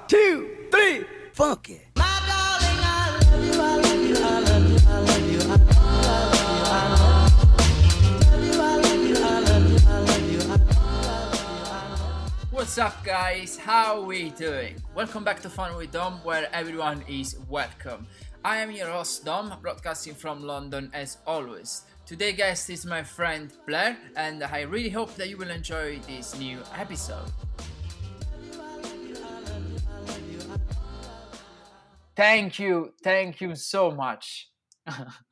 2, 3, funky. What's up, guys? How we doing? Welcome back to Fun with Dom, where everyone is welcome. I am your host Dom, broadcasting from London as always. Today guest is my friend Blair, and I really hope that you will enjoy this new episode. Thank you so much.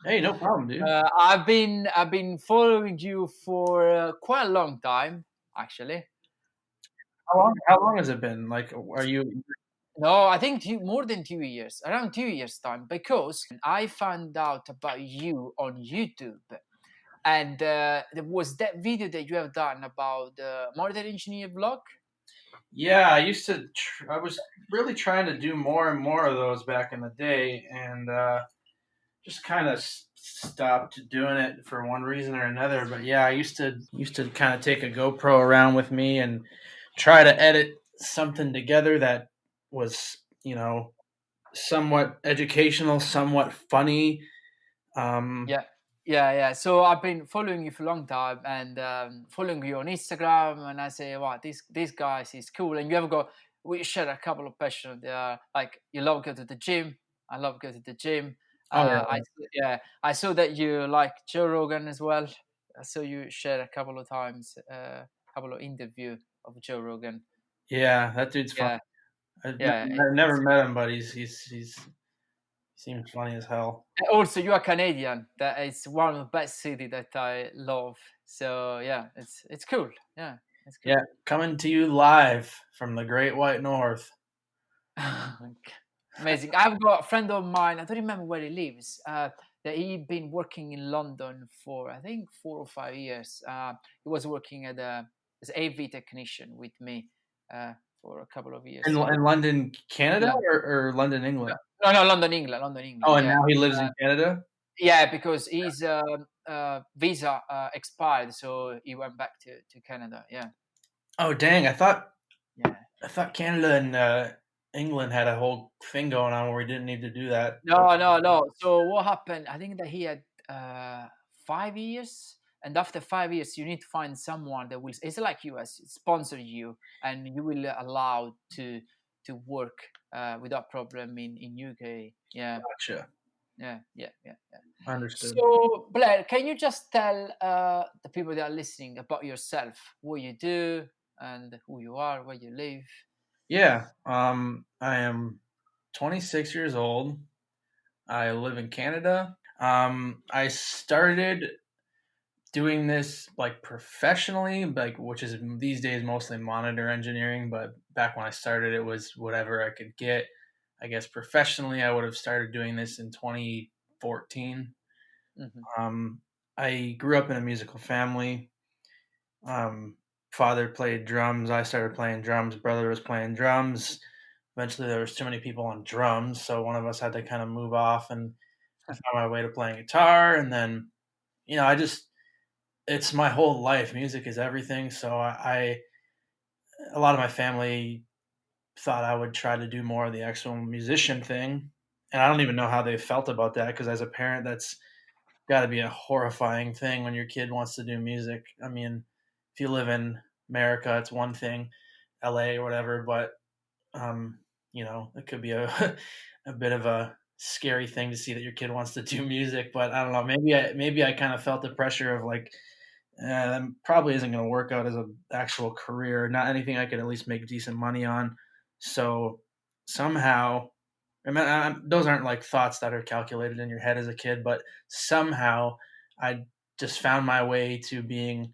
Hey, no problem, dude. I've been following you for quite a long time, actually. How long has it been? Like, are you? No, I think more than 2 years, around 2 years time, because I found out about you on YouTube, and there was that video that you have done about the modern engineer vlog. Yeah, I used to. I was really trying to do more and more of those back in the day, and just kind of stopped doing it for one reason or another. But yeah, I used to kind of take a GoPro around with me and try to edit something together that was, somewhat educational, somewhat funny. Yeah. So I've been following you for a long time, and following you on Instagram, and I say, wow, this guy is cool. And we share a couple of passions. Like you love go to the gym. I love go to the gym. Oh I saw that you like Joe Rogan as well. I saw you share a couple of times, couple of interview of Joe Rogan. yeah, that dude's fun. Yeah, I've yeah. never met him, but he's seems funny as hell. Also, you are Canadian. That is one of the best city that I love. So yeah, it's cool. Yeah, it's cool. Yeah, coming to you live from the Great White North. Amazing. I've got a friend of mine. I don't remember where he lives. That he been working in London for I think 4 or 5 years. He was working as AV technician with me for a couple of years. In London, Canada, Yeah. or London, England? No, London, England. London, England. Oh, and Yeah. now he lives in Canada? Yeah, because his visa expired, so he went back to Canada. Yeah. Oh, dang. I thought Yeah. Canada and England had a whole thing going on where we didn't need to do that. No. So what happened? I think that he had 5 years, and after 5 years, you need to find someone that will. It's like US sponsor you, and you will allowed to work without problem in UK. Yeah. Gotcha. Yeah. Understood. So, Blair, can you just tell the people that are listening about yourself, what you do, and who you are, where you live? Yeah. I am 26 years old. I live in Canada. I started doing this like professionally, like which is these days mostly monitor engineering, but back when I started it was whatever I could get. I guess professionally I would have started doing this in 2014. Mm-hmm. I grew up in a musical family. Father played drums, I started playing drums, brother was playing drums. Eventually there was too many people on drums, so one of us had to kind of move off, and I found my way to playing guitar. And then I just it's my whole life. Music is everything. So I a lot of my family thought I would try to do more of the actual musician thing, and I don't even know how they felt about that, because as a parent, that's got to be a horrifying thing when your kid wants to do music. I mean, if you live in America, it's one thing, LA or whatever, but it could be a a bit of a scary thing to see that your kid wants to do music. But I don't know, maybe I kind of felt the pressure of like, that probably isn't going to work out as an actual career, not anything I could at least make decent money on. So somehow, I mean, those aren't like thoughts that are calculated in your head as a kid, but somehow I just found my way to being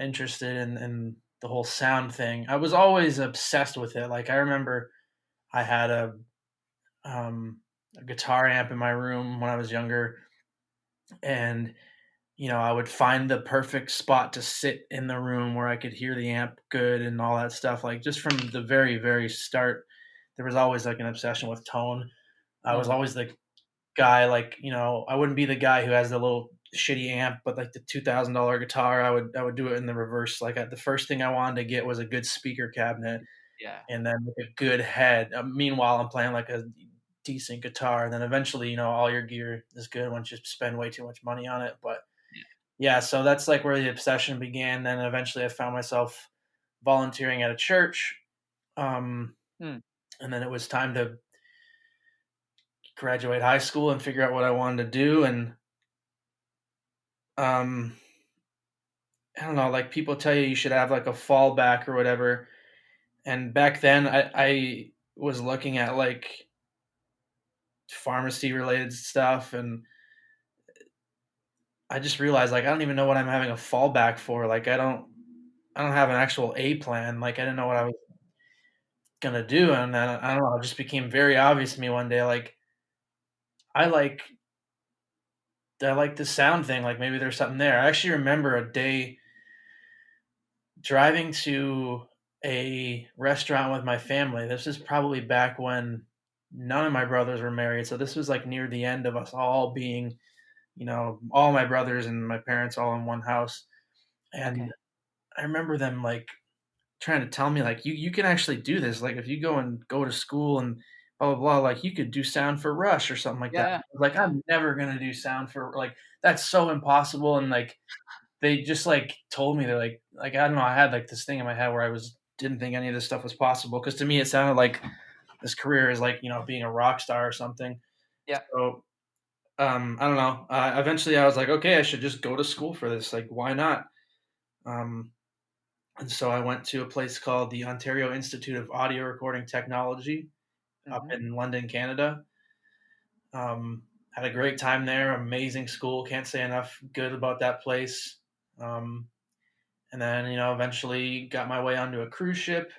interested in the whole sound thing. I was always obsessed with it. Like I remember I had a guitar amp in my room when I was younger, and I would find the perfect spot to sit in the room where I could hear the amp good and all that stuff. Like just from the very, very start, there was always like an obsession with tone. I was always the guy, like, I wouldn't be the guy who has the little shitty amp, but like the $2,000 guitar, I would do it in the reverse. Like the first thing I wanted to get was a good speaker cabinet. Yeah. and then like a good head. Meanwhile, I'm playing like a decent guitar, and then eventually, all your gear is good once you spend way too much money on it. But Yeah. yeah, so that's like where the obsession began. Then eventually, I found myself volunteering at a church, um, Mm. and then it was time to graduate high school and figure out what I wanted to do. And um, I don't know, like people tell you should have like a fallback or whatever. And back then, I was looking at like pharmacy related stuff, and I just realized like I don't even know what I'm having a fallback for. Like I don't have an actual A plan. Like I didn't know what I was gonna do, and then I don't know. It just became very obvious to me one day. Like I like I like the sound thing. Like maybe there's something there. I actually remember a day driving to a restaurant with my family. This is probably back when none of my brothers were married. So this was like near the end of us all being, all my brothers and my parents all in one house. And Okay. I remember them like trying to tell me like you can actually do this. Like if you go to school and blah blah blah, like you could do sound for Rush or something like that. Yeah. I was like, Yeah. I'm never gonna do sound for like that's so impossible. And like they just like told me they're like I don't know, I had like this thing in my head where I was didn't think any of this stuff was possible because to me it sounded like this career is like being a rock star or something. Yeah. So I don't know. Eventually, I was like, okay, I should just go to school for this. Like, why not? Um, and so I went to a place called the Ontario Institute of Audio Recording Technology up Hmm. in London, Canada. Had a great time there. Amazing school. Can't say enough good about that place. Um, and then eventually got my way onto a cruise ship.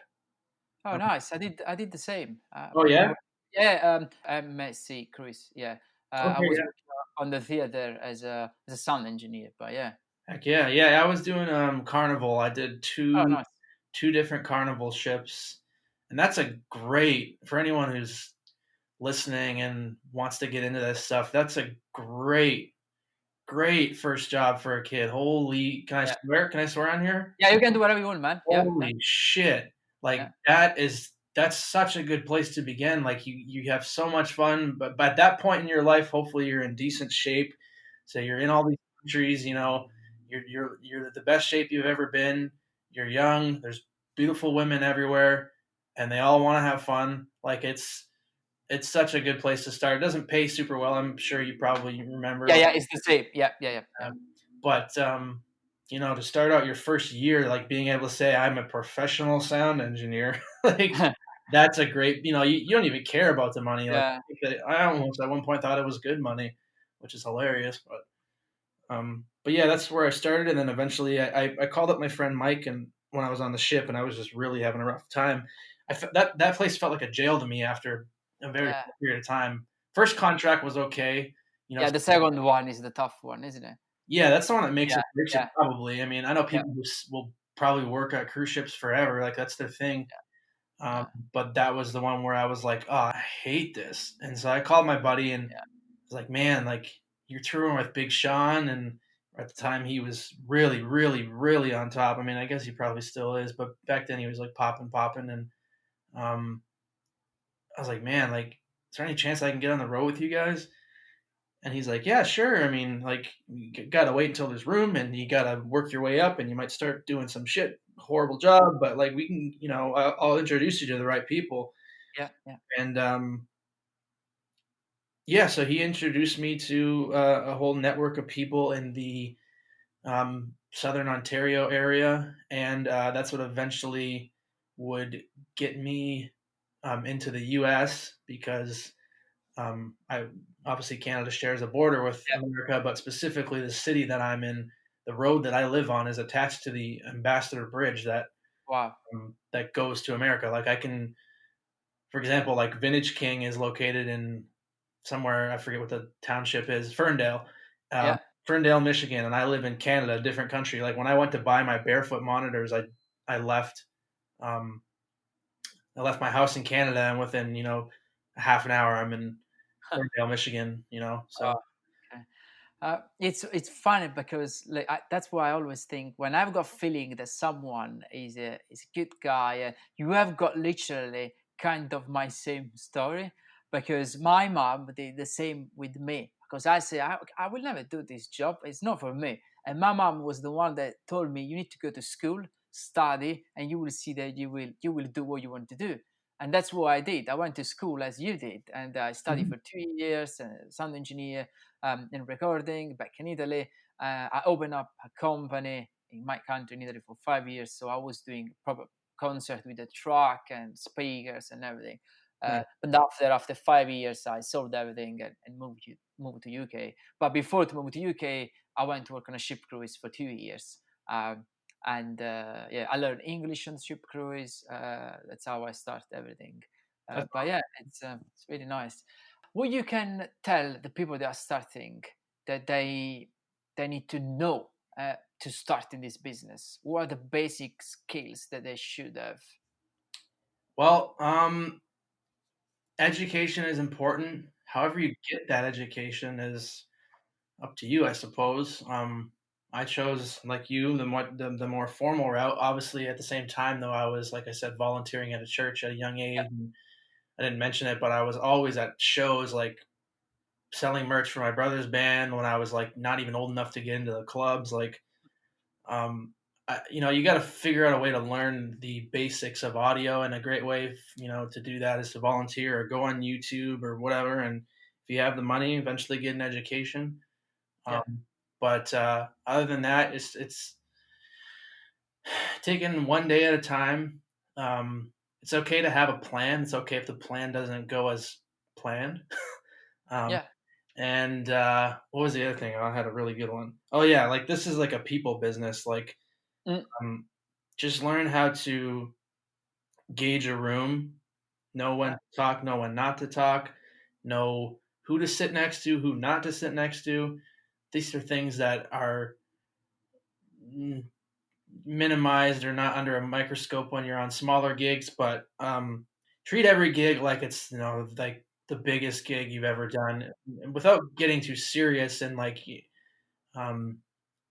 Oh, Um, nice. I did the same. oh I yeah. was, yeah, MSc cruise. Yeah, I Okay. was Yeah. working on the theater as a sound engineer. But yeah. Heck yeah. Yeah. I was doing Carnival. I did Oh, two nice. two different Carnival ships, and that's a great for anyone who's listening and wants to get into this stuff. That's a great first job for a kid. Holy, can I Yeah. swear? Can I swear on here? Yeah, you can do whatever you want, man. Yeah. Yeah. Holy shit. Yeah. Like that's such a good place to begin. Like you have so much fun, but at that point in your life, hopefully you're in decent shape. So you're in all these countries, you're the best shape you've ever been. You're young, there's beautiful women everywhere, and they all want to have fun. Like it's such a good place to start. It doesn't pay super well. I'm sure you probably remember Yeah. like Yeah. It's the same. Yeah. Yeah. Yeah. Yeah. but to start out your first year, like being able to say I'm a professional sound engineer, like that's a great. You don't even care about the money. Like Yeah. I almost at one point thought it was good money, which is hilarious. But yeah, that's where I started, and then eventually I called up my friend Mike, and when I was on the ship, and I was just really having a rough time. That place felt like a jail to me after a very Yeah. short period of time. First contract was okay, you know, Yeah. The second one is the tough one, isn't it? yeah, that's the one that makes Yeah. it breaks it Yeah. probably. I mean, I know Yeah. people who will probably work at cruise ships forever, like that's their thing. Um, Yeah. but that was the one where I was like, "Oh, I hate this." And so I called my buddy and Yeah. was like, "Man, like you're touring with Big Sean," and at the time he was really, really, really on top. I mean, I guess he probably still is, but back then he was like popping, and um, I was like, "Man, like, is there any chance I can get on the road with you guys?" And he's like, "Yeah, sure. I mean, like, you gotta wait until there's room, and you gotta work your way up, and you might start doing some shit, horrible job, but like, we can, I'll introduce you to the right people." Yeah. Yeah. And yeah, so he introduced me to a whole network of people in the Southern Ontario area, and that's what eventually would get me into the U.S. because I obviously Canada shares a border with Yeah. America, but specifically the city that I'm in, the road that I live on is attached to the Ambassador Bridge Wow. that goes to America. Like I can, for example, like Vintage King is located in somewhere I forget what the township is, Ferndale, um, Yeah. Ferndale, Michigan, and I live in Canada, a different country. Like when I went to buy my barefoot monitors, I left um, I left my house in Canada, and within a half an hour I'm in Ferndale, Michigan. So. Oh, okay. It's funny because like, that's why I always think when I've got feeling that someone is a good guy, you have got literally kind of my same story, because my mom did the same with me, because I say I will never do this job, it's not for me, and my mom was the one that told me you need to go to school, study, and you will see that you will do what you want to do. And that's what I did. I went to school as you did, and I studied Mhm. for 2 years, sound engineer, in recording back in Italy. I opened up a company in my country in Italy for 5 years. So I was doing proper concert with the truck and speakers and everything. Nice. But after 5 years, I sold everything and moved to UK. But before to move to UK, I went to work on a ship cruise for 2 years. And yeah, I learned English on the ship cruise. That's how I started everything. That's But yeah, it's really nice. What you can tell the people that are starting that they need to know to start in this business? What are the basic skills that they should have? well. Education is important. However, you get that education is up to you, I suppose. I chose, like you, the more formal route. Obviously, at the same time, though, I was, like I said, volunteering at a church at a young Yeah, age. And I didn't mention it, but I was always at shows, like selling merch for my brother's band when I was like not even old enough to get into the clubs. Like, um, you got to figure out a way to learn the basics of audio, and a great way, to do that is to volunteer or go on YouTube or whatever. And if you have the money, eventually get an education. yeah, But other than that, it's taking one day at a time. It's okay to have a plan. It's okay if the plan doesn't go as planned. Um, yeah, and what was the other thing? I had a really good one. Oh yeah, like this is like a people business. Like, mm, um, just learn how to gauge a room, know when yeah, to talk, know when not to talk, know who to sit next to, who not to sit next to. These are things that are mm, minimized or not under a microscope when you're on smaller gigs, but treat every gig like it's like the biggest gig you've ever done, without getting too serious and like um,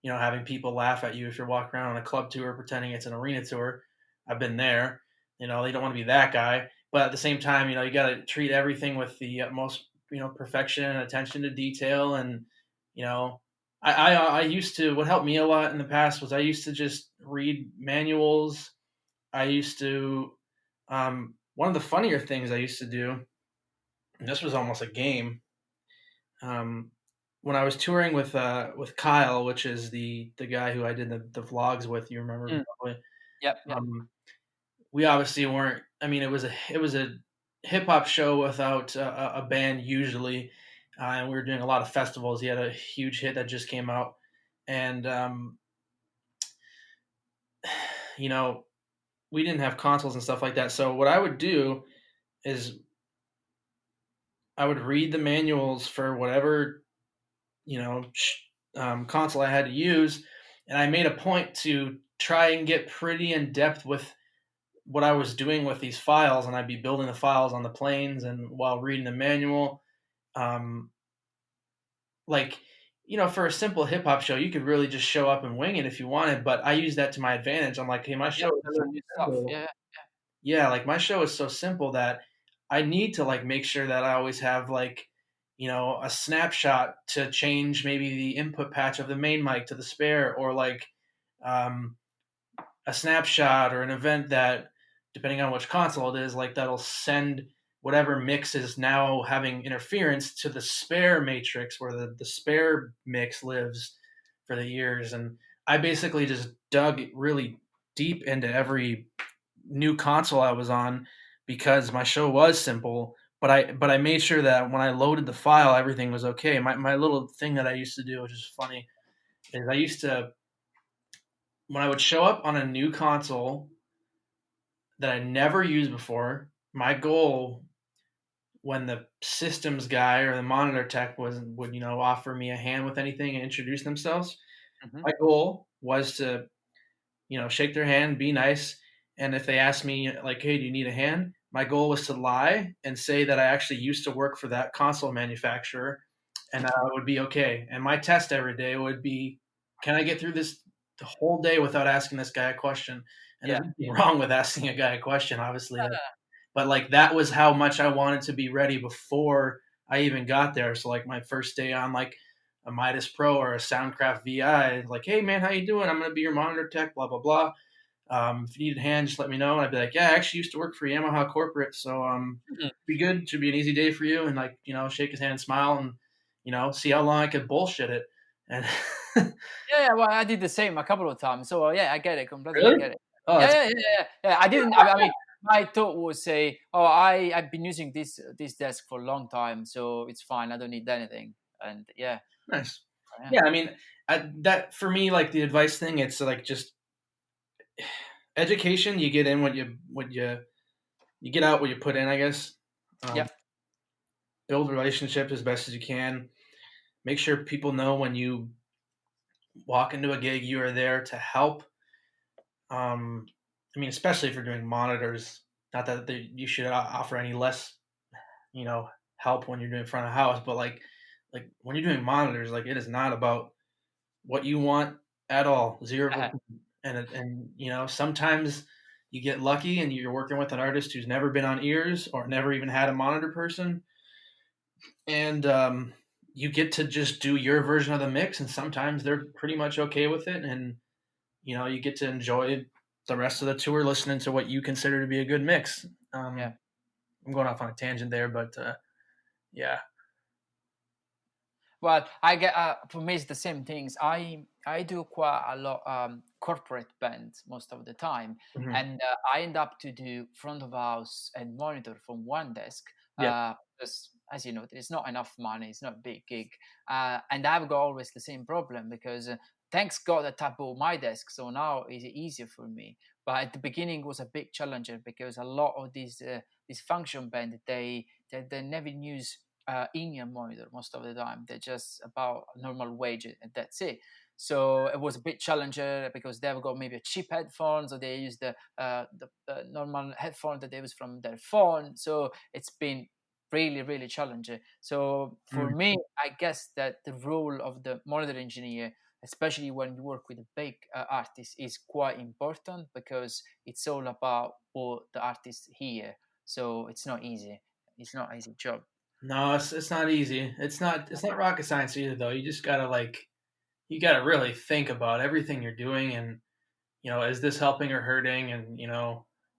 having people laugh at you if you're walking around on a club tour pretending it's an arena tour. I've been there. They don't want to be that guy, but at the same time, you got to treat everything with the utmost, perfection and attention to detail. And you know, I used to. What helped me a lot in the past was I used to just read manuals. I used to. One of the funnier things I used to do, and this was almost a game. Um, when I was touring with Kyle, which is the guy who I did the vlogs with, you remember mm, probably. yep, yep, Um, we obviously weren't. I mean, it was a hip hop show without a band usually, and we were doing a lot of festivals. He had a huge hit that just came out, and you know we didn't have consoles and stuff like that. So what I would do is I would read the manuals for whatever console I had to use, and I made a point to try and get pretty in depth with what I was doing with these files, and I'd be building the files on the planes and while reading the manual. Um, like, for a simple hip hop show, you could really just show up and wing it if you wanted, but I use that to my advantage. I'm like, hey, my yep. show To is so learn new stuff. simple. Yeah, Yeah, like my show is so simple that I need to like make sure that I always have like, a snapshot to change maybe the input patch of the main mic to the spare, or like um, a snapshot or an event that, depending on which console it is, like that'll send whatever mix is now having interference to the spare matrix where the spare mix lives for the years. And I basically just dug really deep into every new console I was on because my show was simple. But I made sure that when I loaded the file, everything was okay. My little thing that I used to do, which is funny, is I used to, when I would show up on a new console that I never used before, my goal when the systems guy or the monitor tech would offer me a hand with anything and introduce themselves, hmm, my goal was to shake their hand, be nice, and if they asked me like, "Hey, do you need a hand?" My goal was to lie and say that I actually used to work for that console manufacturer, and I would be okay. And my test every day would be, can I get through this the whole day without asking this guy a question? And there's Yeah. nothing wrong with asking a guy a question, obviously. But like that was how much I wanted to be ready before I even got there. So like my first day on like a Midas Pro or a Soundcraft VI, like, hey man, how you doing? I'm gonna be your monitor tech, blah blah blah. If you need a hand, just let me know. And I'd be like, yeah, I actually used to work for Yamaha corporate, so Mhm. be good. Should be an easy day for you. And like, shake his hand, and smile, and see how long I could bullshit it. And Yeah, yeah, well, I did the same a couple of times. So yeah, I get it completely. I really, get it. oh, Yeah, that's yeah, yeah, yeah. Yeah, I didn't. I mean, my thought was say, oh, I've been using this desk for a long time, so it's fine. I don't need anything. And yeah, nice. yeah, Yeah, I mean, that for me, like the advice thing, it's like just education. You get in what you get out what you put in, I guess. yeah, Build relationships as best as you can. Make sure people know when you walk into a gig, you are there to help. I mean, especially if you're doing monitors. Not that you should offer any less, you know, help when you're doing front of house, but like when you're doing monitors, like it is not about what you want at all. 0%. uh-huh, And sometimes you get lucky and you're working with an artist who's never been on ears or never even had a monitor person, and you get to just do your version of the mix, and sometimes they're pretty much okay with it, and you get to enjoy the rest of the tour listening to what you consider to be a good mix. yeah. I'm going off on a tangent there, but yeah. Well, I get for me it's the same things. I do quite a lot corporate bands most of the time, Mhm. and I end up to do front of house and monitor from one desk. Yeah. Because as you know, there's not enough money. It's not a big gig, and I've got always the same problem because thanks God I bought my desk, so now it's easier for me. But at the beginning was a big challenger because a lot of these function band they never use in-ear monitor most of the time. They're just about normal wage and that's it. So it was a bit challenger because they've got maybe a cheap headphones or they use the normal headphone that they use from their phone. So it's been really challenging. So for Mm. me, I guess that the role of the monitor engineer, especially when you work with a big artist, is quite important because it's all about what the artist hear. So it's not easy. It's not an easy job. No, it's not easy. It's not rocket science either, though. You just gotta you gotta really think about everything you're doing, and is this helping or hurting? And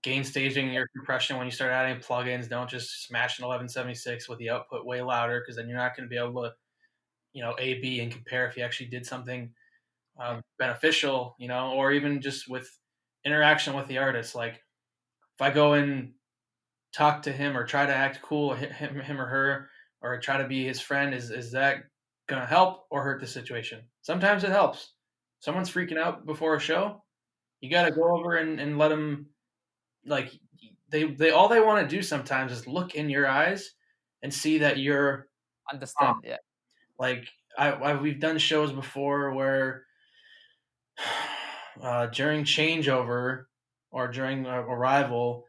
gain staging your compression when you start adding plugins. Don't just smash an 1176 with the output way louder, because then you're not going to be able to A B and compare if you actually did something Yeah, beneficial, or even just with interaction with the artist. Like if I go and talk to him or try to act cool, him or her, or try to be his friend, is that gonna help or hurt the situation? Sometimes it helps. Someone's freaking out before a show. You got to go over and let them, like, they all they want to do sometimes is look in your eyes and see that you're understand. Yeah. like we've done shows before where during changeover or during arrival,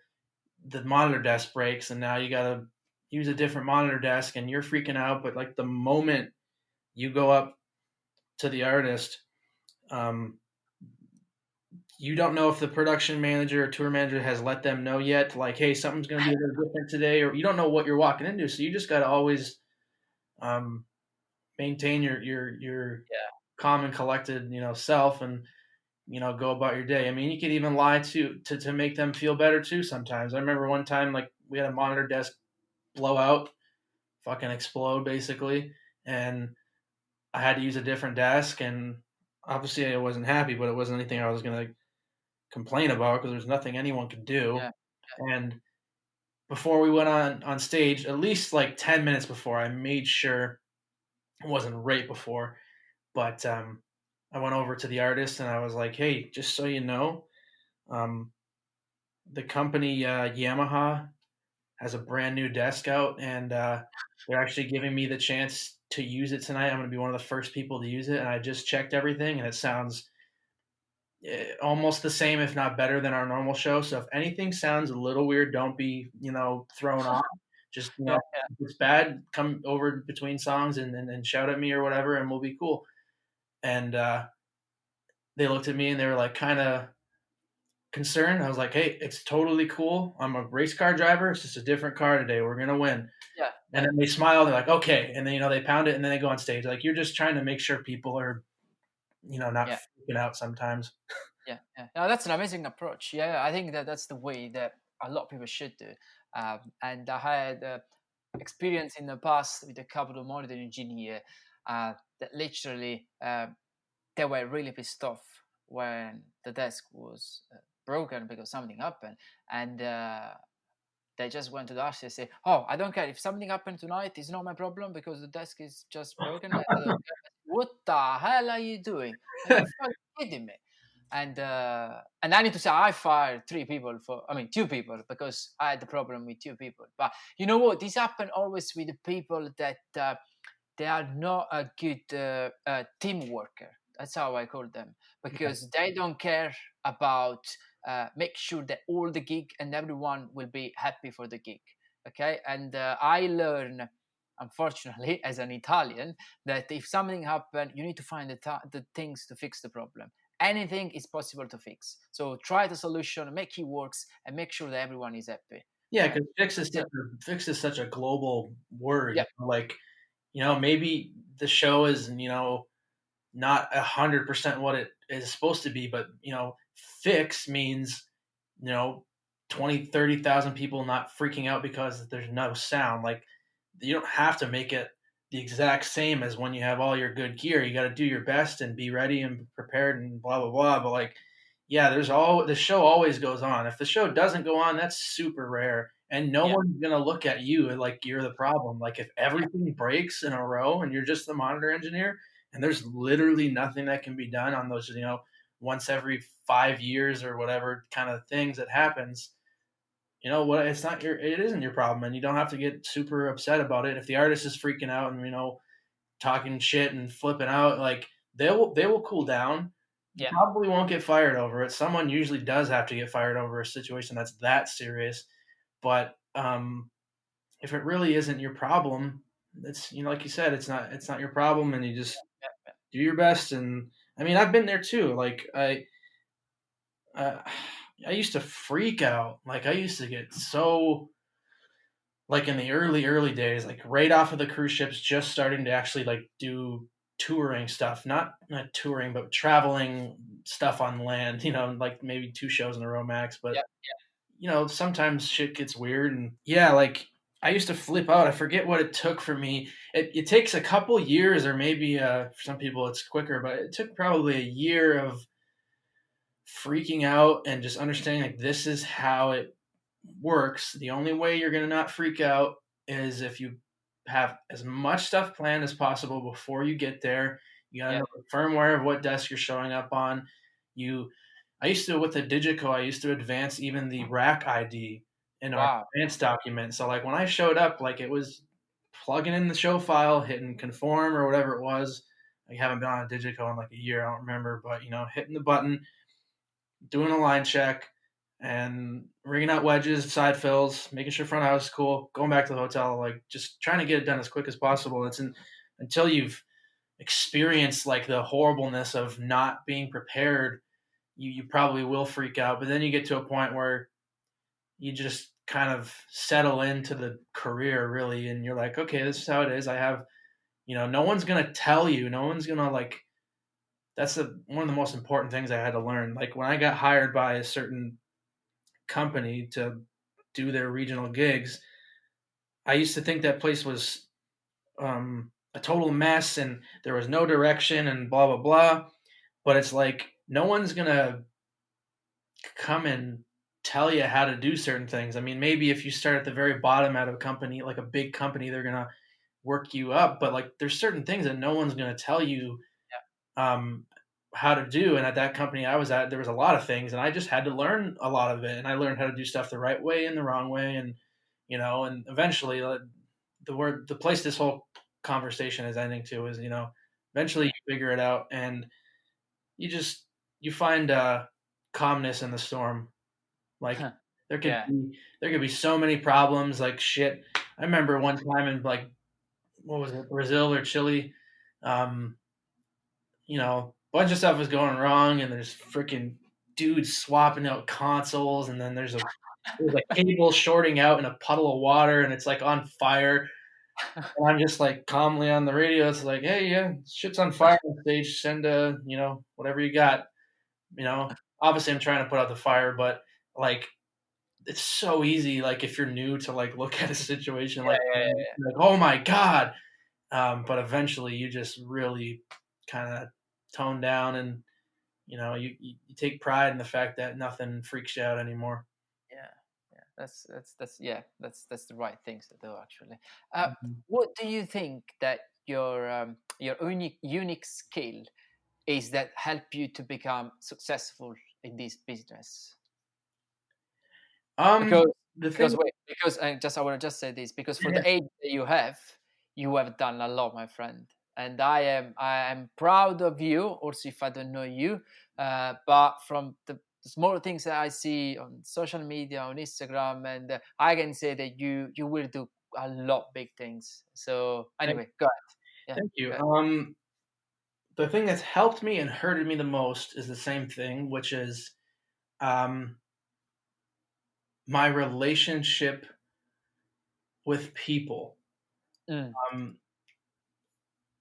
the monitor desk breaks, and now you gotta use a different monitor desk, and you're freaking out. But like the moment you go up to the artist, um, you don't know if the production manager or tour manager has let them know yet. Like, hey, something's gonna be a little different today, or you don't know what you're walking into. So you just gotta always um, maintain your Yeah. calm and collected, self, and go about your day. I mean, you could even lie to make them feel better too. Sometimes I remember one time, like we had a monitor desk blow out, fucking explode basically, and I had to use a different desk, and obviously I wasn't happy, but it wasn't anything I was gonna complain about because there's nothing anyone could do. Yeah. And before we went on stage, at least like 10 minutes before, I made sure it wasn't right before, but I went over to the artist and I was like, hey, just so you know, um, the company Yamaha has a brand new desk out, and they're actually giving me the chance to use it tonight. I'm going to be one of the first people to use it, and I just checked everything, and it sounds almost the same, if not better, than our normal show. So if anything sounds a little weird, don't be thrown off. Just Yeah, if it's bad, come over between songs and shout at me or whatever, and we'll be cool. And they looked at me and they were like kind of concerned. I was like, hey, it's totally cool. I'm a race car driver. It's just a different car today. We're gonna win. yeah, And yeah, then they smile. They're like, okay. And then they pound it and then they go on stage. Like you're just trying to make sure people are not yeah. freaking out sometimes. Yeah, yeah. No, that's an amazing approach. Yeah, I think that that's the way that a lot of people should do. And I had experience in the past with a couple of monitor engineer that literally they were really pissed off when the desk was broken because something happened, and they just went to the artist and say, "Oh, I don't care if something happened tonight. It's not my problem because the desk is just broken." And what the hell are you doing? Are you fucking kidding me? And I need to say I fired two people because I had the problem with two people. But you know what? This happen always with the people that they are not a good team worker. That's how I call them because they don't care about make sure that all the gig and everyone will be happy for the gig. Okay, and I learn, unfortunately, as an Italian, that if something happened, you need to find the things to fix the problem. Anything is possible to fix. So try the solution, make it works, and make sure that everyone is happy. Yeah, Uh, because fix is such a global word. yeah, Like maybe the show is not 100% what it is supposed to be, but fix means you know 20, 30,000 people not freaking out because there's no sound. Like you don't have to make it the exact same as when you have all your good gear. You got to do your best and be ready and prepared and blah blah blah. But like, yeah, the show always goes on. If the show doesn't go on, that's super rare. And no yeah, one's gonna look at you like you're the problem. Like if yeah, everything breaks in a row and you're just the monitor engineer, and there's literally nothing that can be done on those, once every 5 years or whatever kind of things that happens. You know what? It isn't your problem, and you don't have to get super upset about it. If the artist is freaking out and talking shit and flipping out, like they will cool down. You yeah. probably won't get fired over it. Someone usually does have to get fired over a situation that's that serious, but if it really isn't your problem, it's like you said, it's not your problem, and you just do your best. And I mean, I've been there too. Like uh, I used to freak out. Like I used to get so like in the early days, like right off of the cruise ships, just starting to actually like do touring stuff, not touring, but traveling stuff on land. Like maybe two shows in a row max. But Yeah. sometimes shit gets weird, and yeah, like I used to flip out. I forget what it took for me. It takes a couple years, or maybe for some people it's quicker, but it took probably a year of freaking out and just understanding like this is how it works. The only way you're going to not freak out is if you have as much stuff planned as possible before you get there. You got to Yeah. know the firmware of what desk you're showing up on. You I used to, with the 𝐦𝐨𝐺𝐭, I used to advance even the rack ID in our Wow. advanced document. So like when I showed up, like it was plugging in the show file, hitting conform or whatever it was. I haven't been on a 𝐦𝐺𝐭 in like a year, I don't remember, but hitting the button, doing a line check, and rigging out wedges, side fills, making sure front house is cool, going back to the hotel, like just trying to get it done as quick as possible. Until you've experienced like the horribleness of not being prepared, you probably will freak out. But then you get to a point where you just kind of settle into the career really, and you're like, okay, this is how it is. I have, no one's gonna tell you, no one's gonna like. That's one of the most important things I had to learn. Like when I got hired by a certain company to do their regional gigs, I used to think that place was a total mess and there was no direction and blah blah blah. But it's like no one's gonna come and tell you how to do certain things. I mean, maybe if you start at the very bottom at a company, like a big company, they're gonna work you up. But like, there's certain things that no one's gonna tell you um, how to do. And at that company I was at, there was a lot of things, and I just had to learn a lot of it. And I learned how to do stuff the right way and the wrong way, and and eventually, the place this whole conversation is ending to is, eventually you figure it out, and you find calmness in the storm. Like Yeah. there could Yeah. be there could be so many problems, like shit. I remember one time in like what was it, Brazil or Chile, um, a bunch of stuff was going wrong, and there's freaking dudes swapping out consoles, and then there's a cable shorting out in a puddle of water, and it's like on fire. And I'm just like calmly on the radio. It's like, hey, yeah, shit's on fire on stage. Send whatever you got. You know, obviously I'm trying to put out the fire, but like it's so easy. Like if you're new to like look at a situation Yeah, like, yeah, that, yeah. like oh my god, but eventually you just really kind of tone down, and you take pride in the fact that nothing freaks you out anymore. Yeah, yeah. That's yeah. That's the right things to do actually. Mhm. What do you think that your unique skill is that help you to become successful in this business? Um, Because the because thing, wait, because I want to just say this because for yeah, the age that you have done a lot, my friend, and I am proud of you. Also, if I don't know you, but from the small things that I see on social media, on Instagram, and I can say that you will do a lot big things. So thank, anyway, go ahead. Yeah, thank you. go ahead. The thing that's helped me and hurted me the most is the same thing, which is um, my relationship with people. Mm. Um,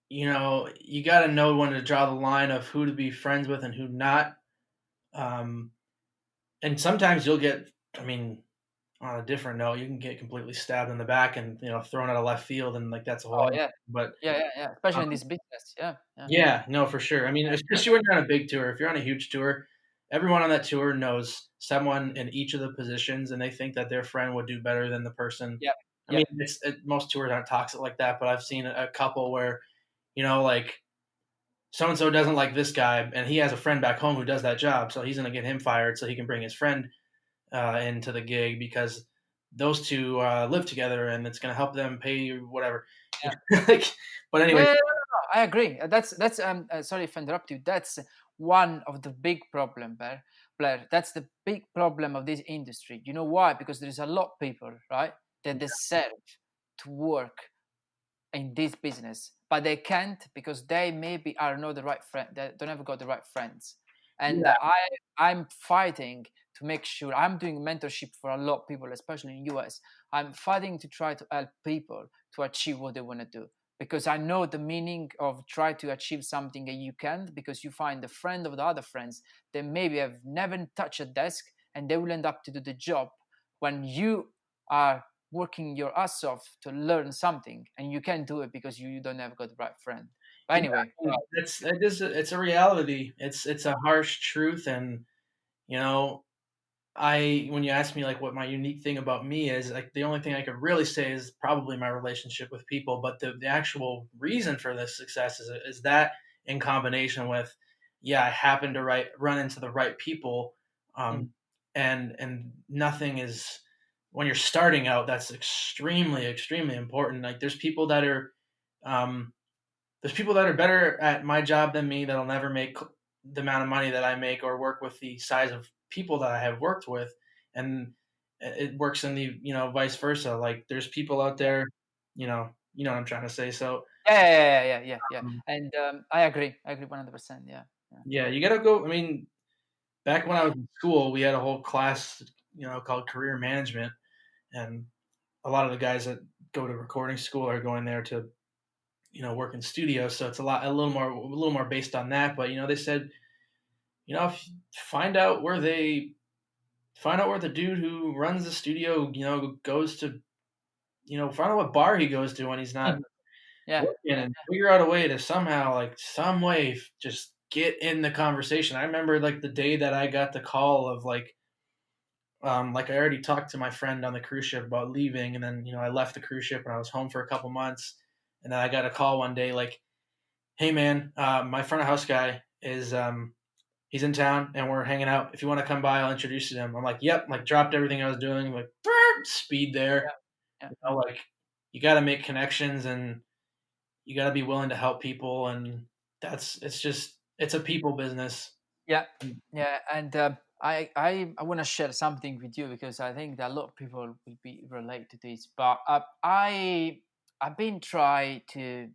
you got to know when to draw the line of who to be friends with and who not. Um, and sometimes you'll get, I mean, on a different note, you can get completely stabbed in the back and thrown out of left field, and like that's a whole Oh other yeah, thing. But yeah, yeah, yeah. Especially in um, this business. Yeah, yeah, yeah, no, for sure. I mean, especially when you're on a big tour. If you're on a huge tour, everyone on that tour knows someone in each of the positions, and they think that their friend would do better than the person. yeah, I yeah, mean, most tours aren't toxic like that, but I've seen a couple where, like so and so doesn't like this guy, and he has a friend back home who does that job, so he's going to get him fired so he can bring his friend into the gig because those two live together, and it's going to help them pay whatever. yeah. Like, but Yeah, anyway, yeah, no, I agree. That's sorry if I interrupt you. That's one of the big problem, Blair. That's the big problem of this industry. You know why? Because there is a lot of people, right, that deserve to work in this business, but they can't because they maybe are not the right friend. They don't ever got the right friends. And yeah, I'm fighting to make sure I'm doing mentorship for a lot of people, especially in US. I'm fighting to try to help people to achieve what they want to do because I know the meaning of try to achieve something that you can't because you find a friend of the other friends that maybe have never touched a desk and they will end up to do the job when you are working your ass off to learn something and you can't do it because you don't have got the right friend. But yeah. anyway, It's a reality. It's a harsh truth, and you know, I when you ask me like what my unique thing about me is, like the only thing I could really say is probably my relationship with people. But the actual reason for this success is that in combination with, yeah, I happen to run into the right people, mm, and nothing is when you're starting out. That's extremely important. Like um, there's people that are better at my job than me that'll never make the amount of money that I make or work with the size of people that I have worked with, and it works in the vice versa. Like there's people out there, what I'm trying to say. So yeah. um, And I agree 100%. Yeah, yeah. yeah, you gotta go. I mean, back when I was in school, we had a whole class called career management, and a lot of the guys that go to recording school are going there to work in studios. So it's a little more based on that. But they said if find out where the dude who runs the studio, goes to, find out what bar he goes to when he's not Mhm. Yeah, working, yeah, and figure out a way to somehow, like, some way, just get in the conversation. I remember like the day that I got the call of like I already talked to my friend on the cruise ship about leaving, and then I left the cruise ship and I was home for a couple months, and then I got a call one day like, "Hey man, my front of house guy is he's in town and we're hanging out. If you want to come by, I'll introduce you to him." I'm like, "Yep." Like dropped everything I was doing, like speed there. yeah, yeah, yeah. Like you got to make connections, and you got to be willing to help people, and it's a people business. Yeah, yeah, and I want to share something with you because I think that a lot of people will be relate to this. But I've been trying to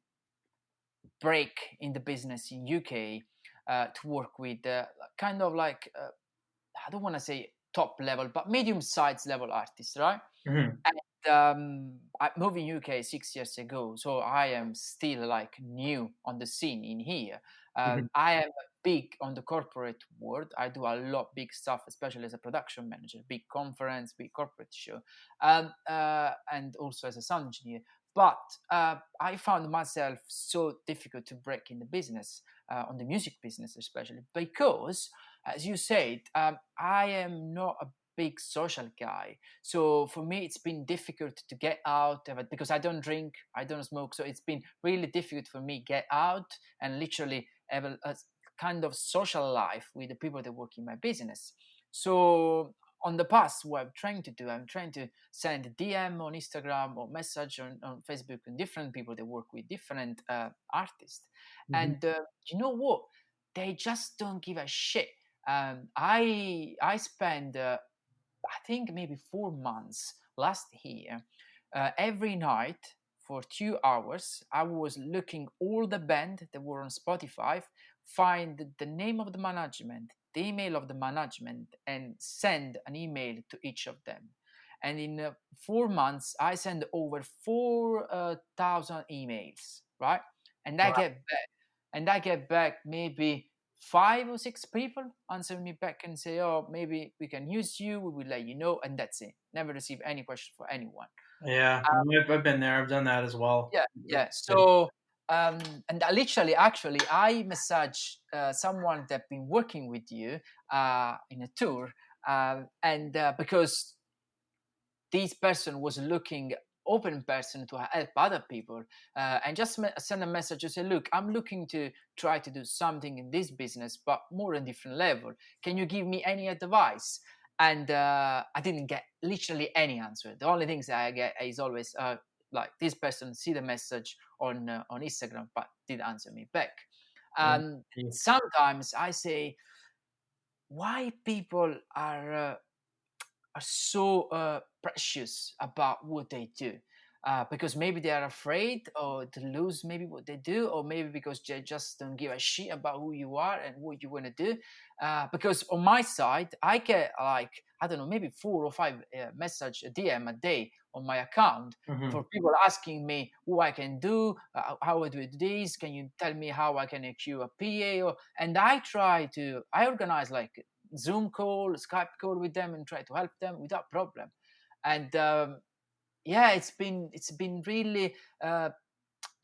break in the business in UK to work with kind of like I don't want to say top level, but medium sized level artists, right? Hmm. And I moved in UK 6 years ago, so I am still like new on the scene in here. Hmm. I am big on the corporate world. I do a lot big stuff, especially as a production manager, big conference, big corporate show, and also as a sound engineer. But I found myself so difficult to break in the business, on the music business especially, because, as you said, I am not a big social guy. So for me, it's been difficult to get out of it because I don't drink, I don't smoke. So it's been really difficult for me get out and literally have a kind of social life with the people that work in my business. So on the past, what I'm trying to do, I'm trying to send a DM on Instagram or message on Facebook and different people that work with different artists. Hmm. And you know what? They just don't give a shit. I spend I think maybe 4 months last year. Every night for 2 hours, I was looking all the band that were on Spotify, find the name of the management, the email of the management, and send an email to each of them. And in 4 months, I send over 4,000 emails, right? And I Wow. get back, maybe 5 or 6 people answer me back and say, "Oh, maybe we can use you. We will let you know," and that's it. Never receive any question for anyone. Yeah, I've been there. I've done that as well. Yeah, yeah. So, and I literally, actually, I messaged someone that been working with you in a tour, and because this person was looking open person to help other people, and just send a message to say, look, I'm looking to try to do something in this business but more on different level. Can you give me any advice? And I didn't get literally any answer. The only things that I get is always like, this person see the message on Instagram but did answer me back. Yeah. And sometimes I say, why people are so precious about what they do, because maybe they are afraid or to lose maybe what they do, or maybe because they just don't give a shit about who you are and what you want to do. Because on my side, I get like, I don't know, maybe 4 or 5 message a DM a day on my account Hmm. for people asking me who I can do, how I do this, can you tell me how I can EQ a PA, and I organize like Zoom call, Skype call with them and try to help them without problem. And yeah, it's been really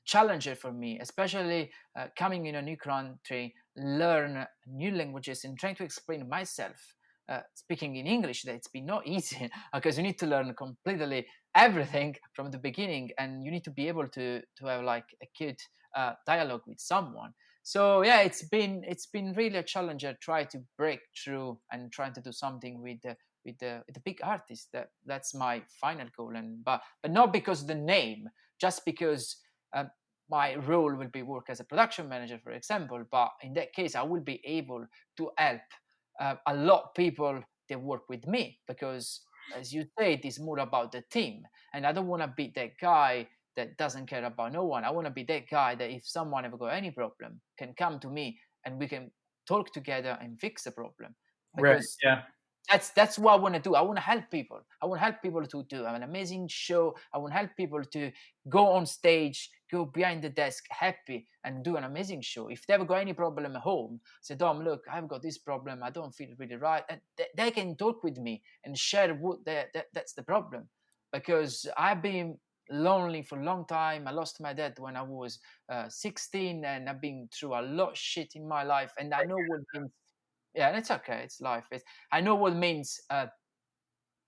challenging for me, especially coming in a new country, learn new languages and trying to explain myself. Speaking in English, that it's been not easy because you need to learn completely everything from the beginning, and you need to be able to have like a good dialogue with someone. So yeah, it's been really a challenge. I try to break through and trying to do something with the big artist. That's my final goal, and but not because of the name, just because um, my role will be work as a production manager, for example. But in that case, I will be able to help a lot of people that work with me, because, as you say, it is more about the team, and I don't want to be that guy that doesn't care about no one. I want to be that guy that if someone ever got any problem, can come to me and we can talk together and fix the problem, Right. because Yeah. that's what I want to do. I want to help people. I want to help people to do an amazing show. I want to help people to go on stage, go behind the desk happy and do an amazing show. If they ever got any problem at home, say, Dom, look, I've got this problem. I don't feel really right. And they can talk with me and share what that's the problem. Because I've been lonely for a long time. I lost my dad when I was 16, and I've been through a lot of shit in my life. And I know what it means. Yeah, and it's okay. It's life. I know what it means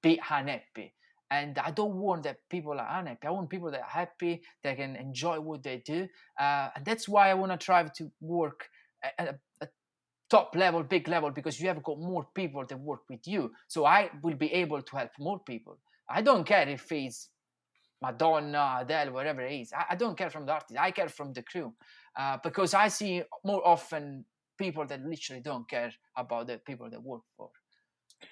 be unhappy. And I don't want that people are unhappy. I want people that are happy, that can enjoy what they do. And that's why I want to try to work at a top level, big level, because you have got more people that work with you. So I will be able to help more people. I don't care if it's Madonna, Adele, whatever it is. I don't care from the artist. I care from the crew, because I see more often people that literally don't care about the people they work for.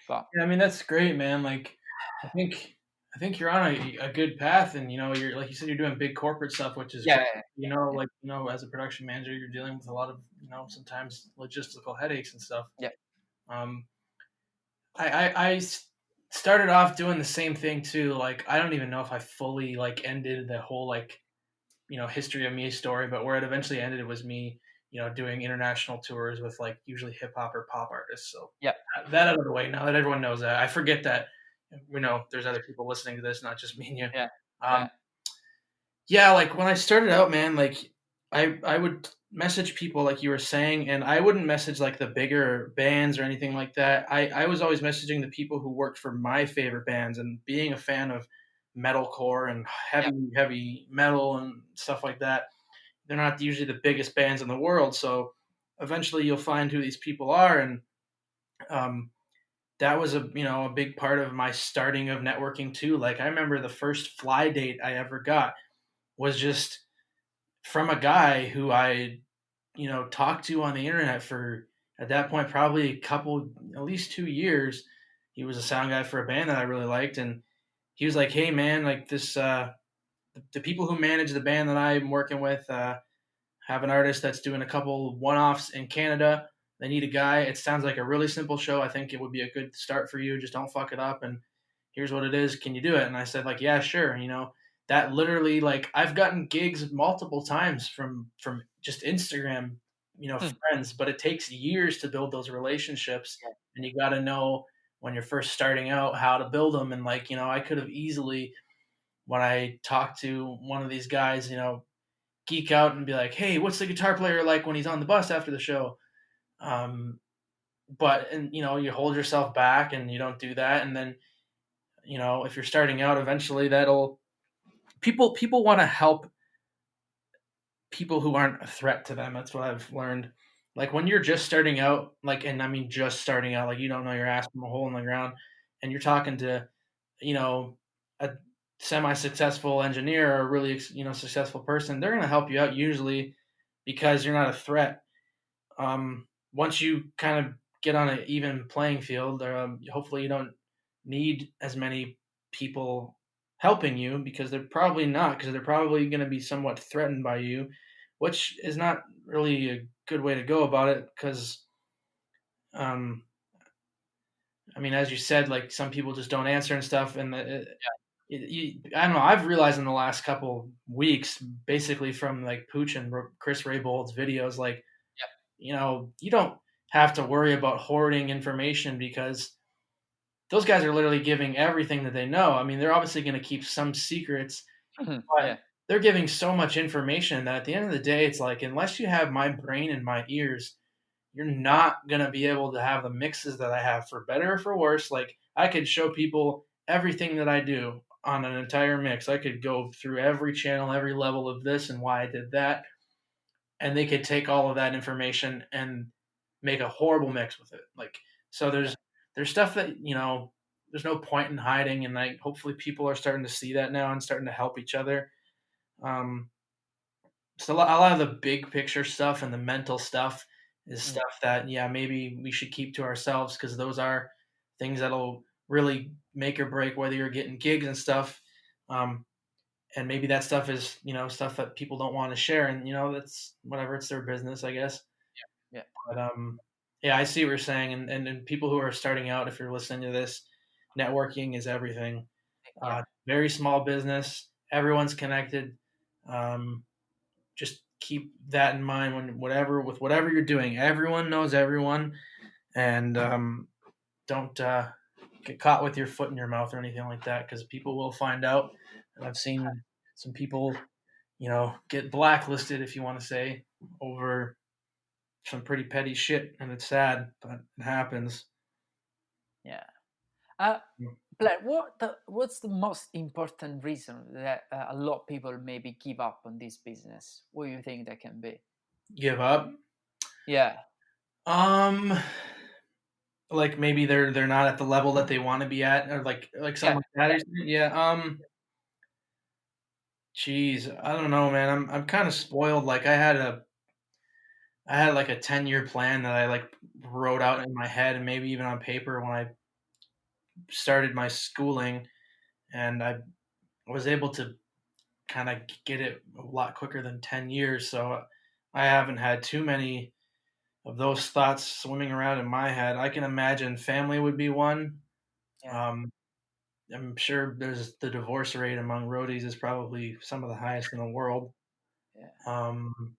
But Yeah, I mean that's great, man. Like, I think I think you're on a good path, and you're like you said, you're doing big corporate stuff, which is yeah, great. yeah, yeah, Like as a production manager, you're dealing with a lot of sometimes logistical headaches and stuff. yeah, Um, I started off doing the same thing too. Like, I don't even know if I fully like ended the whole like history of me story, but where it eventually ended was me doing international tours with like usually hip hop or pop artists. So yeah, that out of the way now that everyone knows that. I forget that there's other people listening to this, not just me and you. yeah, Um, yeah. yeah, like when I started out, man, like I would message people like you were saying, and I wouldn't message like the bigger bands or anything like that. I was always messaging the people who worked for my favorite bands, and being a fan of metalcore and Yeah. heavy metal and stuff like that. They're not usually the biggest bands in the world, so eventually you'll find who these people are, and um, that was a big part of my starting of networking too. Like, I remember the first fly date I ever got was just from a guy who I talked to on the internet for, at that point, probably at least 2 years. He was a sound guy for a band that I really liked, and he was like, "Hey man, like this the people who manage the band that I'm working with have an artist that's doing a couple one-offs in Canada. They need a guy. It sounds like a really simple show. I think it would be a good start for you. Just don't fuck it up. And here's what it is. Can you do it?" And I said, like, yeah, sure. That literally, like, I've gotten gigs multiple times from just Instagram, Hmm. friends. But it takes years to build those relationships, and you got to know when you're first starting out how to build them. And like, I could have easily, when I talked to one of these guys, geek out and be like, "Hey, what's the guitar player like when he's on the bus after the show?" Um, but and you hold yourself back and you don't do that, and then if you're starting out, eventually that'll people want to help people who aren't a threat to them. That's what I've learned. Like when you're just starting out, like, and I mean just starting out, like you don't know your ass from a hole in the ground, and you're talking to you know a semi-successful engineer or a really successful person, they're going to help you out usually because you're not a threat. Once you kind of get on an even playing field, hopefully you don't need as many people helping you because they're probably not, because they're probably going to be somewhat threatened by you, which is not really a good way to go about it. Because, um, I mean, as you said, like some people just don't answer and stuff, and I don't know. I've realized in the last couple weeks, basically from like Pooch and Chris Raybold's videos, like you don't have to worry about hoarding information because those guys are literally giving everything that they know. I mean, they're obviously going to keep some secrets, Mhm. but Yeah. they're giving so much information that at the end of the day, it's like, unless you have my brain and my ears, you're not going to be able to have the mixes that I have, for better or for worse. Like, I could show people everything that I do on an entire mix. I could go through every channel, every level of this and why I did that, and they could take all of that information and make a horrible mix with it. Like, so there's stuff that there's no point in hiding, and like hopefully people are starting to see that now and starting to help each other. Um, so a lot of the big picture stuff and the mental stuff is Mm. stuff that, yeah, maybe we should keep to ourselves, because those are things that'll really make or break whether you're getting gigs and stuff. Um, and maybe that stuff is stuff that people don't want to share, and that's whatever, it's their business, I guess. Yeah. But yeah, I see what you're saying, and people who are starting out, if you're listening to this, networking is everything. Yeah. Very small business, everyone's connected. um, just keep that in mind when whatever you're doing, everyone knows everyone. And don't get caught with your foot in your mouth or anything like that, because people will find out. And I've seen some people get blacklisted, if you want to say, over some pretty petty shit, and it's sad, but it happens. Yeah. Uh, Blair, what's the most important reason that a lot of people maybe give up on this business? What do you think that can be? Give up? Yeah. Um, like maybe they're not at the level that they want to be at, or like Yeah. something like that. Yeah. Yeah. Geez, I don't know, man. I'm kind of spoiled. Like I had like a 10-year plan that I like wrote out in my head and maybe even on paper when I started my schooling, and I was able to kind of get it a lot quicker than 10 years. So I haven't had too many of those thoughts swimming around in my head. I can imagine family would be one. Yeah. Um, I'm sure there's the divorce rate among roadies is probably some of the highest in the world. Yeah. Um,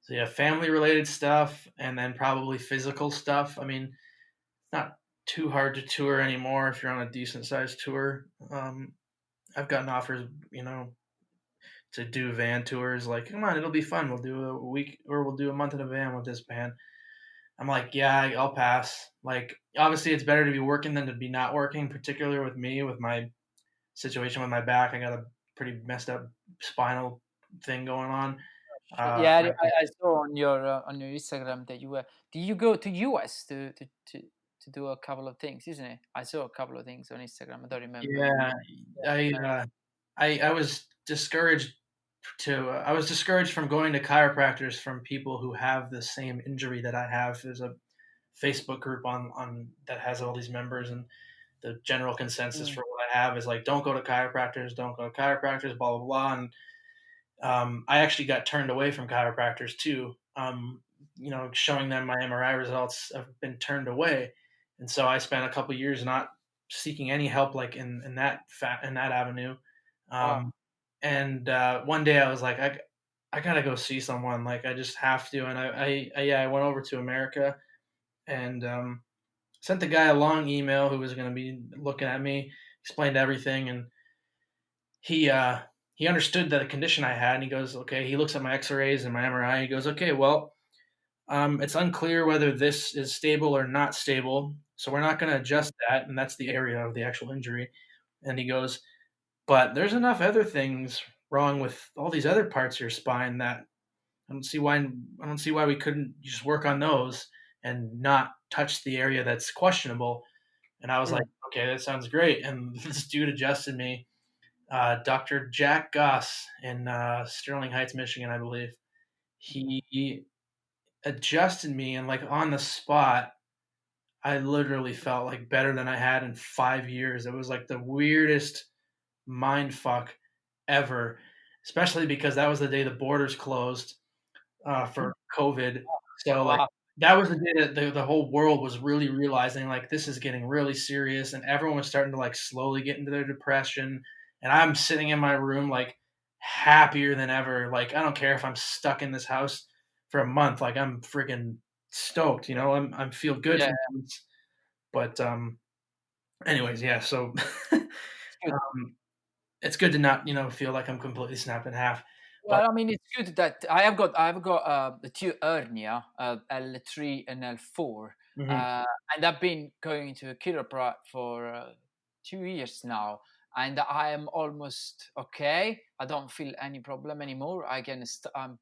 so yeah, family related stuff, and then probably physical stuff. I mean, it's not too hard to tour anymore if you're on a decent sized tour. I've gotten offers, to do van tours. Like, come on, it'll be fun. We'll do a week or we'll do a month in a van with this band. I'm like, yeah, I'll pass. Like, obviously, it's better to be working than to be not working, particularly with me, with my situation with my back. I got a pretty messed up spinal thing going on. Yeah, I, I saw on your Instagram that you were. Did you go to US to do a couple of things, isn't it? I saw a couple of things on Instagram. I don't remember. yeah, I, Yeah. uh, I was discouraged I was discouraged from going to chiropractors from people who have the same injury that I have. There's a Facebook group on that has all these members, and the general consensus Mm. for what I have is like, don't go to chiropractors, don't go to chiropractors, blah blah blah. And I actually got turned away from chiropractors too. Showing them my MRI results, I've been turned away, and so I spent a couple years not seeking any help, like in that avenue. Wow. Um, and one day I was like, I gotta go see someone. Like, I just have to. And I went over to America and sent the guy a long email who was going to be looking at me, explained everything, and he understood the condition I had, and he goes, okay. He looks at my X-rays and my MRI. And he goes, okay, well, it's unclear whether this is stable or not stable, so we're not going to adjust that, and that's the area of the actual injury. And he goes, but there's enough other things wrong with all these other parts of your spine that I don't see why we couldn't just work on those and not touch the area that's questionable. And I was like, Mm. okay, that sounds great. And this dude adjusted me, Dr. Jack Goss in Sterling Heights, Michigan, I believe. He adjusted me, and like on the spot, I literally felt like better than I had in 5 years. It was like the weirdest mind fuck ever, especially because that was the day the borders closed for COVID. So like Wow. that was the day that the whole world was really realizing like this is getting really serious, and everyone was starting to like slowly get into their depression. And I'm sitting in my room like happier than ever. Like, I don't care if I'm stuck in this house for a month. Like, I'm freaking stoked. I'm feel good Yeah, for months. But anyways, yeah. So it's good. um, it's good to not feel like I'm completely snapped in half. But Well, I mean, it's good that I've got the two hernia, L3 and L4, mhm, and I've been going to a chiropractor for 2 years now, and I am almost okay. I don't feel any problem anymore. I can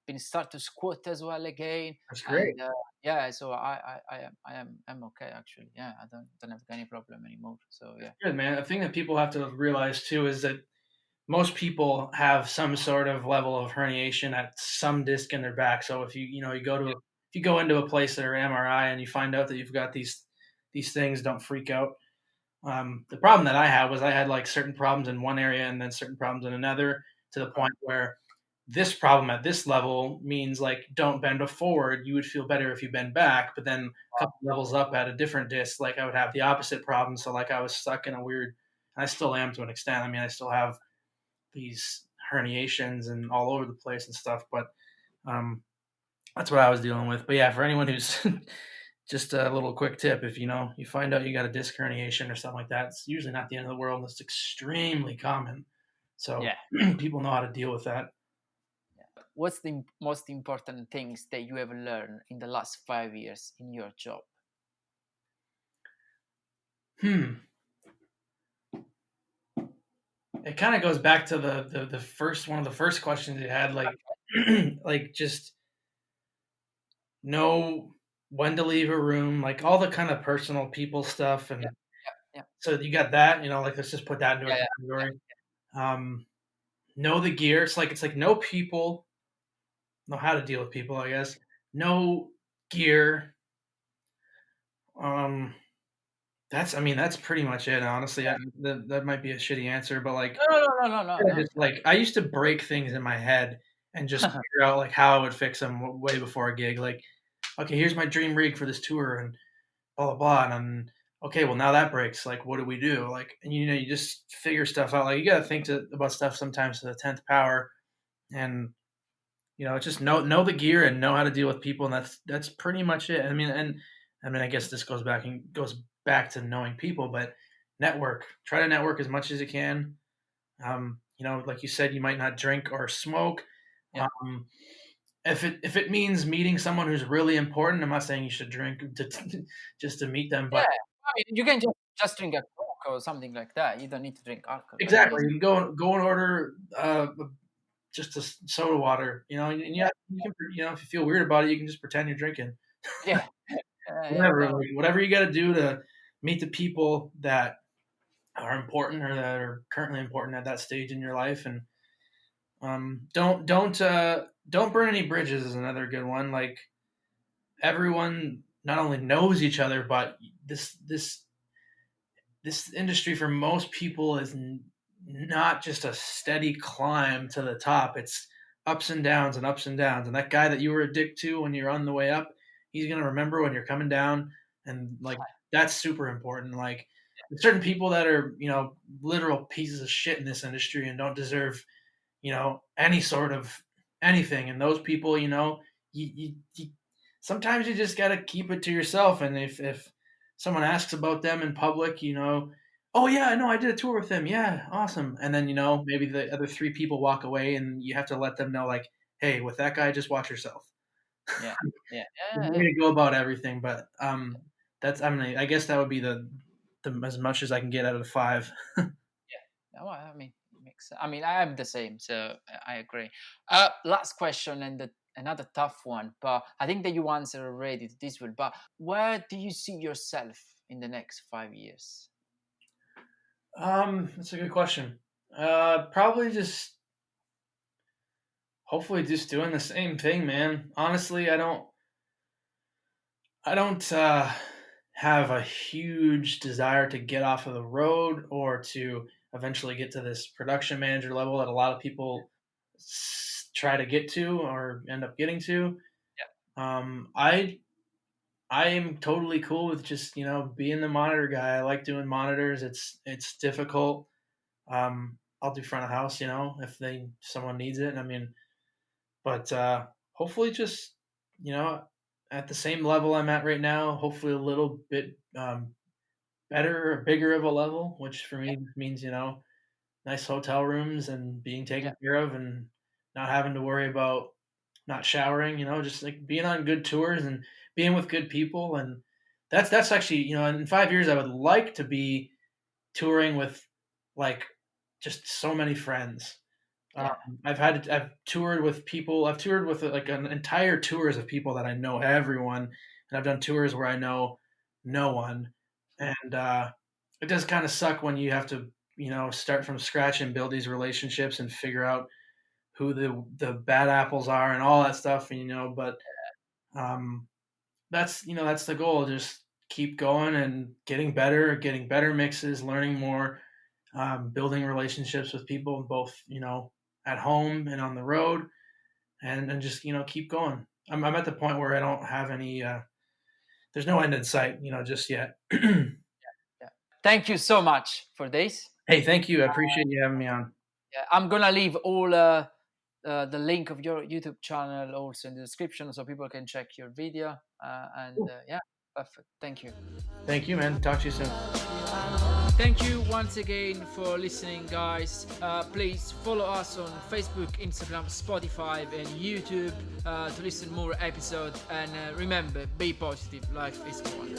been start to squat as well again, that's great. and yeah, so I'm okay actually. Yeah, I don't have any problem anymore. So yeah. Good, man. The thing that people have to realize too is that most people have some sort of level of herniation at some disc in their back. So if you go into a place or an MRI and you find out that you've got these things, don't freak out. The problem that I had was I had like certain problems in one area and then certain problems in another, to the point where this problem at this level means like don't bend forward. You would feel better if you bend back, but then a couple levels up at a different disc, like I would have the opposite problem. So like I was stuck in a weird, and I still am to an extent. I mean, I still have these herniations and all over the place and stuff, but um, that's what I was dealing with. But yeah, for anyone who's just a little quick tip, if you find out you got a disc herniation or something like that, it's usually not the end of the world. It's extremely common, so Yeah. people know how to deal with that. What's the most important things that you have learned in the last 5 years in your job? Hmm. It kind of goes back to the first one of the first questions you had, like like just know when to leave a room, like all the kind of personal people stuff. Yeah, And yeah, yeah, so you got that, like let's just put that into a yeah, yeah, category. Um, know the gear. It's like know people, know how to deal with people, I guess. Know gear. Um, that's pretty much it, honestly. That might be a shitty answer, but, like, No, no, no, no, no, yeah, no. just, like, I used to break things in my head and just figure out, like, how I would fix them way before a gig, like, "Okay, here's my dream rig for this tour," and blah, blah, blah, and then, "Okay, well, now that breaks, like, what do we do?" Like, and, you just figure stuff out, like, you gotta think about stuff sometimes to the 10th power, and, just know the gear and know how to deal with people, and that's pretty much it. I guess this goes back to knowing people, but network. Try to network as much as you can. Like you said, you might not drink or smoke. Yeah, Um, if it means meeting someone who's really important, I'm not saying you should drink just to meet them, yeah. but I mean, you can just drink a Coke or something like that. You don't need to drink alcohol, exactly, anyways. you go and order just a soda water, and Yeah, you can, if you feel weird about it, you can just pretend you're drinking. yeah, yeah. Whatever, No, like, whatever you got to do to meet the people that are important or that are currently important at that stage in your life, and don't burn any bridges is another good one. Like, everyone not only knows each other, but this industry for most people is not just a steady climb to the top. It's ups and downs and ups and downs. And that guy that you were a dick to when you're on the way up, he's gonna remember when you're coming down. And, like, that's super important. Like, there's certain people that are literal pieces of shit in this industry and don't deserve any sort of anything. And those people, you sometimes you just got to keep it to yourself. And if someone asks about them in public, oh yeah, no, I did a tour with them. Yeah, awesome. And then, maybe the other three people walk away, and you have to let them know, like, hey, with that guy, just watch yourself. yeah, yeah, There's yeah, a yeah. way to go about everything, but I guess that would be the as much as I can get out of the five. Yeah, well, I mean, it makes. I mean, I am the same, so I agree. Last question, and another tough one, but I think that you answered already to this one. But where do you see yourself in the next 5 years? That's a good question. Probably just hopefully just doing the same thing, man. Honestly, I don't have a huge desire to get off of the road or to eventually get to this production manager level that a lot of people try to get to or end up getting to. I am totally cool with just being the monitor guy. I like doing monitors. It's difficult. I'll do front of house, if someone needs it. But hopefully just you know at the same level I'm at right now. Hopefully a little bit better or bigger of a level, which for me means nice hotel rooms and being Yeah, taken care of and not having to worry about not showering. Just like being on good tours and being with good people. And that's actually in 5 years I would like to be touring with, like, just so many friends. um, yeah, I've toured with people. I've toured with, like, an entire tours of people that I know everyone, and I've done tours where I know no one. And it does kind of suck when you have to, start from scratch and build these relationships and figure out who the bad apples are and all that stuff. But um, that's the goal. Just keep going and getting better mixes, learning more, building relationships with people both, at home and on the road, and just keep going. I'm at the point where I don't have any. There's no end in sight, just yet. yeah. Thank you so much for this. Hey, thank you. I appreciate you having me on. Yeah, I'm gonna leave all the link of your YouTube channel also in the description, so people can check your video. Yeah, perfect. Thank you. Thank you, man. Talk to you soon. Thank you once again for listening, guys. Please follow us on Facebook, Instagram, Spotify, and YouTube to listen more episodes. And remember, be positive. Life is one.